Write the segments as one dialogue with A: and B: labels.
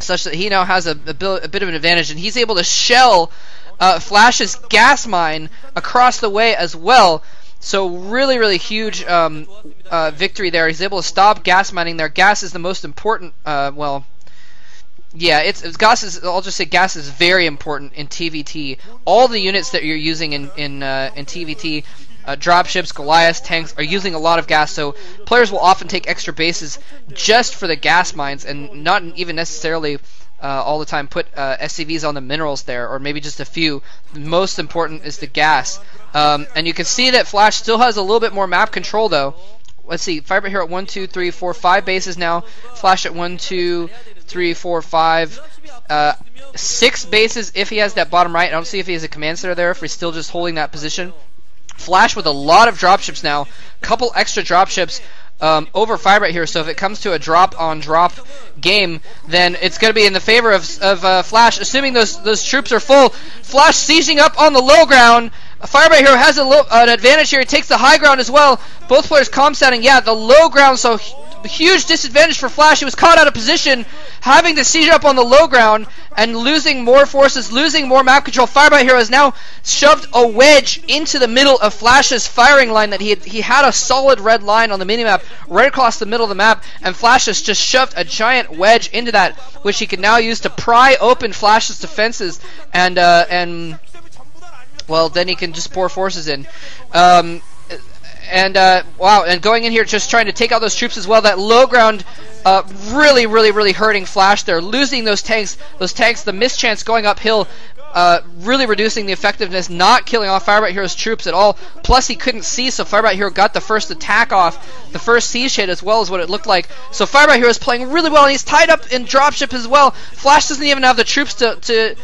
A: such that he now has a bit of an advantage, and he's able to shell Flash's gas mine across the way as well. So really, really huge victory there. He's able to stop gas mining there. Gas is the most important. Well, yeah, it's gas is. I'll just say gas is very important in TVT. All the units that you're using in TVT. Dropships, Goliaths, tanks are using a lot of gas, so players will often take extra bases just for the gas mines and not even necessarily all the time put SCVs on the minerals there, or maybe just a few. The most important is the gas. And you can see that Flash still has a little bit more map control though. Let's see, FireBatHero at 1, 2, 3, 4, 5 bases now. Flash at 1, 2, 3, 4, 5. 6 bases if he has that bottom right. I don't see if he has a command center there, if he's still just holding that position. Flash with a lot of dropships now, couple extra dropships over FireBatHero. So if it comes to a drop-on-drop game, then it's going to be in the favor of Flash, assuming those troops are full. Flash sieging up on the low ground. FireBatHero has an advantage here. He takes the high ground as well. Both players comp-setting. Yeah, the low ground, so huge disadvantage for Flash. He was caught out of position, having to siege up on the low ground and losing more forces, losing more map control. FireBatHero has now shoved a wedge into the middle of Flash's firing line. That he had a solid red line on the minimap right across the middle of the map, and Flash has just shoved a giant wedge into that, which he can now use to pry open Flash's defenses, and well, then he can just pour forces in. Wow, and going in here just trying to take out those troops as well. That low ground really hurting Flash there, losing those tanks, the mischance going uphill, really reducing the effectiveness, not killing off FireBatHero's troops at all. Plus he couldn't see, so FireBatHero got the first attack off, the first siege hit as well as what it looked like. So FireBatHero is playing really well, and he's tied up in dropship as well. Flash doesn't even have the troops to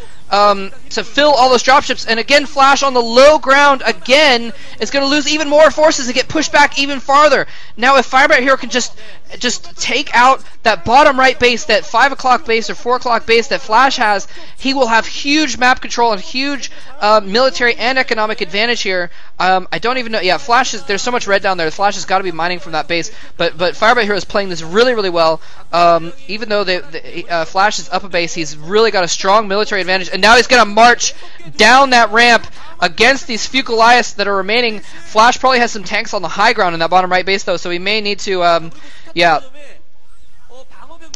A: fill all those dropships, and again Flash on the low ground again is going to lose even more forces and get pushed back even farther. Now if FireBatHero can just take out that bottom right base, that 5 o'clock base or 4 o'clock base that Flash has, he will have huge map control and huge military and economic advantage here. I don't even know. Yeah, Flash is, there's so much red down there. Flash has got to be mining from that base, but FireBatHero is playing this really well. Even though Flash is up a base, he's really got a strong military advantage, and now he's going to march down that ramp against these few Goliaths that are remaining. Flash probably has some tanks on the high ground in that bottom right base though, so he may need to yeah.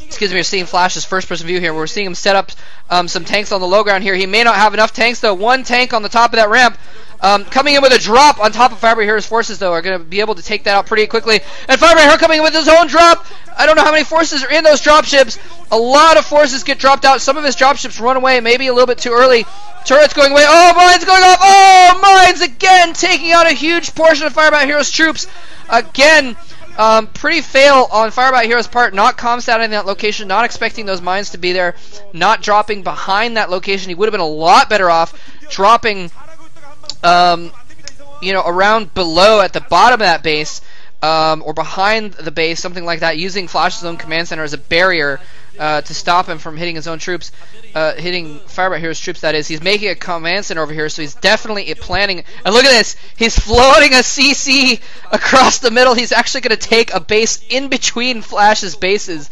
A: Excuse me, we're seeing Flash's first-person view here. We're seeing him set up some tanks on the low ground here. He may not have enough tanks, though. One tank on the top of that ramp. Coming in with a drop on top of FireBatHero's forces, though, are going to be able to take that out pretty quickly. And FireBatHero coming in with his own drop. I don't know how many forces are in those dropships. A lot of forces get dropped out. Some of his dropships run away, maybe a little bit too early. Turrets going away. Oh, mines going off. Oh, mines again, taking out a huge portion of FireBatHero's troops. Again, pretty fail on FireBatHero's part, not comp-statting that location, not expecting those mines to be there, not dropping behind that location. He would have been a lot better off dropping, you know, around below at the bottom of that base, or behind the base, something like that, using Flash's own command center as a barrier to stop him from hitting his own troops, hitting FireBatHero's troops, that is. He's making a command center over here, so he's definitely planning. And look at this, he's floating a CC across the middle. He's actually going to take a base in between Flash's bases.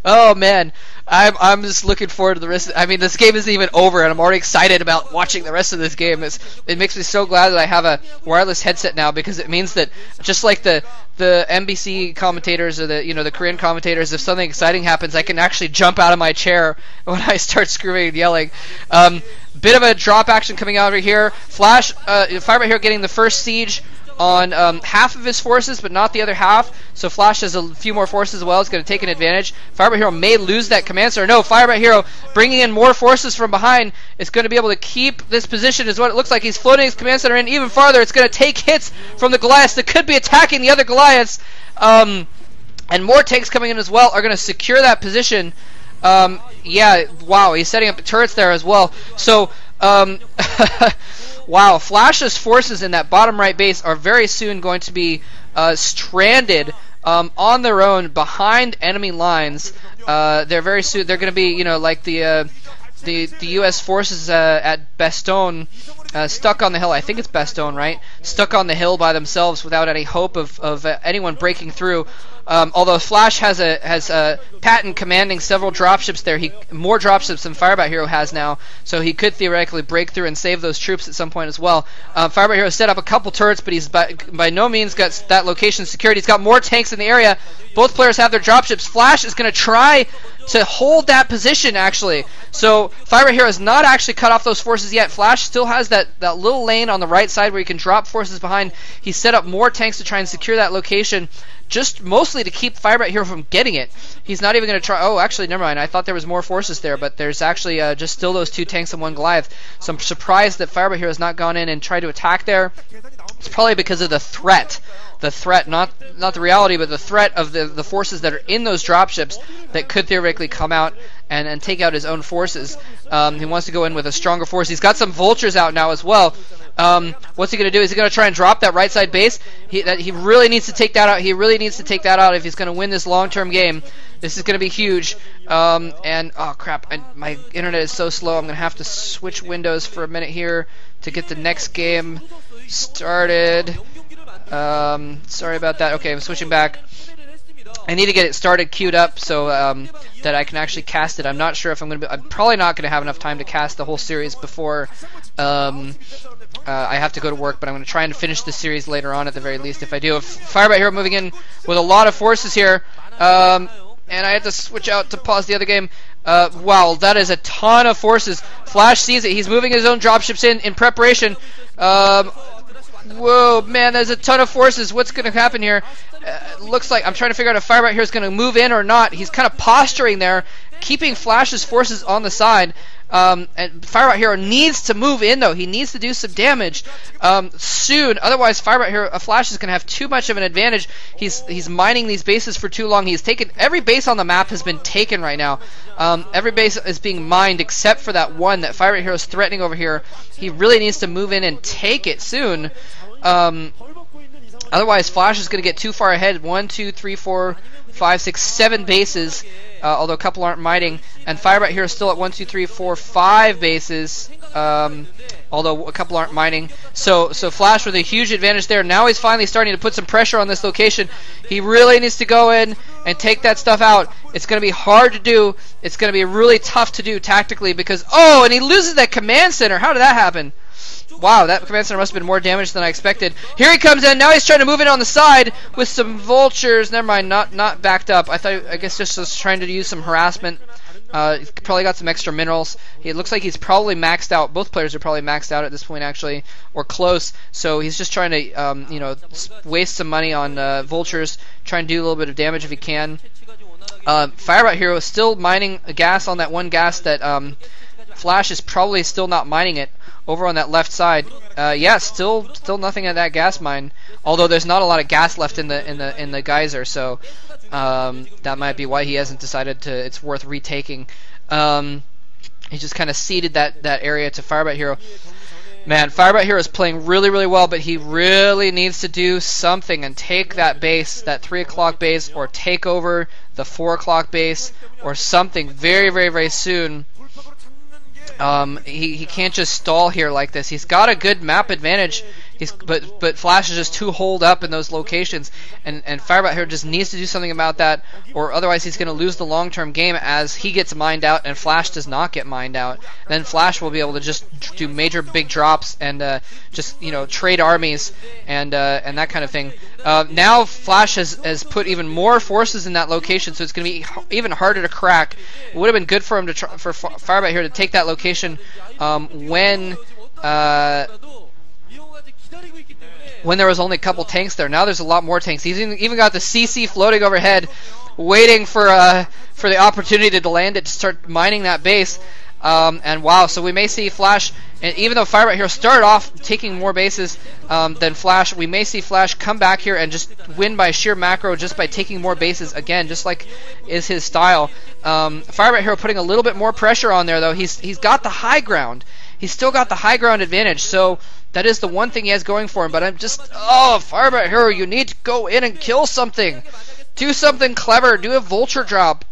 A: Oh man, I'm just looking forward to the rest. I mean, this game isn't even over, and I'm already excited about watching the rest of this game. It makes me so glad that I have a wireless headset now, because it means that just like the NBC commentators or the Korean commentators, if something exciting happens, I can actually jump out of my chair when I start screaming and yelling. Bit of a drop action coming out over here. Flash, FireBatHero getting the first siege on half of his forces, but not the other half. So Flash has a few more forces as well. It's going to take an advantage. FireBatHero may lose that command center. No, FireBatHero bringing in more forces from behind is going to be able to keep this position, is what it looks like. He's floating his command center in even farther. It's going to take hits from the Goliaths that could be attacking the other Goliaths. And more tanks coming in as well are going to secure that position. Yeah, wow, he's setting up turrets there as well. So, wow, Flash's forces in that bottom right base are very soon going to be stranded on their own behind enemy lines. They're very soon. They're going to be, you know, like the U.S. forces at Bastogne, stuck on the hill. I think it's Bastogne, right? Stuck on the hill by themselves without any hope of anyone breaking through. Although Flash has a patent commanding several dropships there, more dropships than FireBatHero has now, so he could theoretically break through and save those troops at some point as well. FireBatHero set up a couple turrets, but he's by no means got that location secured. He's got more tanks in the area. Both players have their dropships. Flash is going to try to hold that position, actually. So FireBatHero has not actually cut off those forces yet. Flash still has that little lane on the right side where he can drop forces behind. He set up more tanks to try and secure that location, just mostly to keep FireBatHero from getting it. He's not even going to try. Oh, actually, never mind. I thought there was more forces there, but there's actually just still those 2 tanks and 1 Goliath. So I'm surprised that FireBatHero has not gone in and tried to attack there. It's probably because of the threat. The threat, not the reality, but the threat of the forces that are in those dropships that could theoretically come out and take out his own forces. He wants to go in with a stronger force. He's got some vultures out now as well. What's he going to do? Is he going to try and drop that right side base? He really needs to take that out. He really needs to take that out if he's going to win this long-term game. This is going to be huge. And, oh crap, my internet is so slow. I'm going to have to switch windows for a minute here to get the next game started. Sorry about that. Okay, I'm switching back. I need to get it started, queued up, so that I can actually cast it. I'm not sure if I'm probably not going to have enough time to cast the whole series before I have to go to work, but I'm going to try and finish the series later on at the very least. If I do, FireBatHero moving in with a lot of forces here, and I had to switch out to pause the other game. Wow, that is a ton of forces. Flash sees it. He's moving his own dropships in preparation. Whoa, man, there's a ton of forces. What's going to happen here? Looks like I'm trying to figure out if FireBatHero is going to move in or not. He's kind of posturing there, keeping Flash's forces on the side. And FireBatHero needs to move in, though. He needs to do some damage soon. Otherwise, Flash is going to have too much of an advantage. He's mining these bases for too long. He's taken every base on the map has been taken right now. Every base is being mined except for that one that FireBatHero is threatening over here. He really needs to move in and take it soon. Otherwise, Flash is going to get too far ahead. 1, 2, 3, 4, 5, 6, 7 bases, although a couple aren't mining. And FireBatHero is still at 1, 2, 3, 4, 5 bases, although a couple aren't mining. So Flash with a huge advantage there. Now he's finally starting to put some pressure on this location. He really needs to go in and take that stuff out. It's going to be hard to do. It's going to be really tough to do tactically because, oh, and he loses that command center. How did that happen? Wow, that command center must have been more damage than I expected. Here he comes in. Now he's trying to move in on the side with some vultures. Never mind, not backed up. I guess just was trying to use some harassment. He's probably got some extra minerals. It looks like he's probably maxed out. Both players are probably maxed out at this point, actually, or close. So he's just trying to, waste some money on vultures, try and do a little bit of damage if he can. FireBatHero is still mining a gas on that one gas that Flash is probably still not mining it. Over on that left side, yeah, still nothing at that gas mine. Although there's not a lot of gas left in the geyser, so that might be why he hasn't decided it's worth retaking. He just kind of ceded that area to FireBatHero. Man, FireBatHero is playing really, really well, but he really needs to do something and take that base, that 3 o'clock base, or take over the 4 o'clock base, or something very, very, very soon. He can't just stall here like this. He's got a good map advantage. But Flash is just too holed up in those locations, and FireBatHero just needs to do something about that, or otherwise he's going to lose the long-term game as he gets mined out and Flash does not get mined out. Then Flash will be able to just do major big drops and just trade armies and that kind of thing. Now Flash has put even more forces in that location, so it's going to be even harder to crack. It would have been good for him for FireBatHero to take that location when there was only a couple tanks there. Now there's a lot more tanks. He's even got the CC floating overhead, waiting for the opportunity to land it to start mining that base. And wow, so we may see Flash, and even though FireBatHero started off taking more bases than Flash, we may see Flash come back here and just win by sheer macro, just by taking more bases again, just like is his style. FireBatHero putting a little bit more pressure on there, though. He's got the high ground. He's still got the high ground advantage, so that is the one thing he has going for him. But I'm just, FireBatHero, you need to go in and kill something. Do something clever. Do a vulture drop.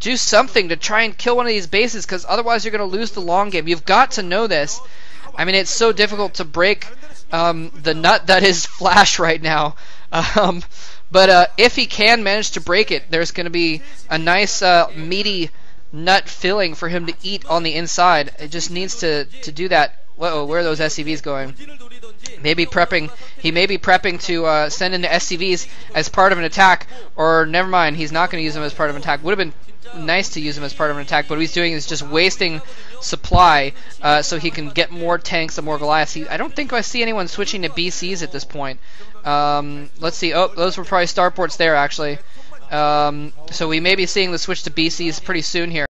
A: Do something to try and kill one of these bases, because otherwise you're going to lose the long game. You've got to know this. I mean, it's so difficult to break the nut that is Flash right now. But if he can manage to break it, there's going to be a nice meaty nut filling for him to eat on the inside. It just needs to do that. Whoa, where are those SCVs going? Maybe prepping. He may be prepping to send in the SCVs as part of an attack, or never mind. He's not going to use them as part of an attack. Would have been nice to use them as part of an attack, but what he's doing is just wasting supply so he can get more tanks and more Goliaths. I don't think I see anyone switching to BCs at this point. Let's see. Oh, those were probably starports there, actually. So we may be seeing the switch to BCs pretty soon here.